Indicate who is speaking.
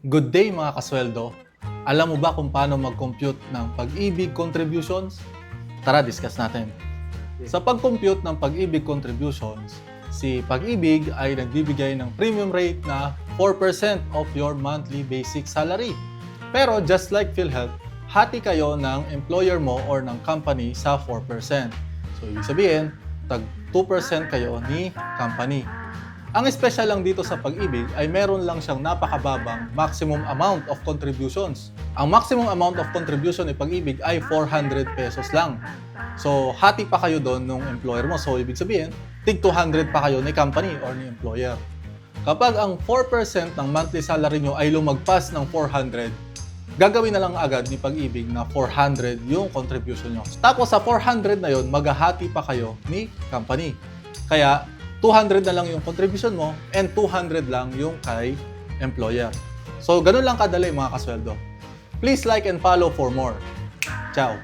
Speaker 1: Good day mga kasweldo! Alam mo ba kung paano mag-compute ng Pag-ibig contributions? Tara, discuss natin. Sa pag-compute ng Pag-ibig contributions, si Pag-ibig ay nagbibigay ng premium rate na 4% of your monthly basic salary. Pero just like PhilHealth, hati kayo ng employer mo or ng company sa 4%. So, ibig sabihin, tag 2% kayo ni company. Ang special lang dito sa Pag-ibig ay meron lang siyang napakababang maximum amount of contributions. Ang maximum amount of contribution ni Pag-ibig ay 400 pesos lang. So, hati pa kayo doon ng employer mo. So, ibig sabihin, tig 200 pa kayo ni company or ni employer. Kapag ang 4% ng monthly salary nyo ay lumagpas ng 400, gagawin na lang agad ni Pag-ibig na 400 yung contribution nyo. Tapos sa 400 na yon, maghahati pa kayo ni company. Kaya, 200 na lang yung contribution mo and 200 lang yung kay employer. So, ganun lang kadali mga kasweldo. Please like and follow for more. Ciao!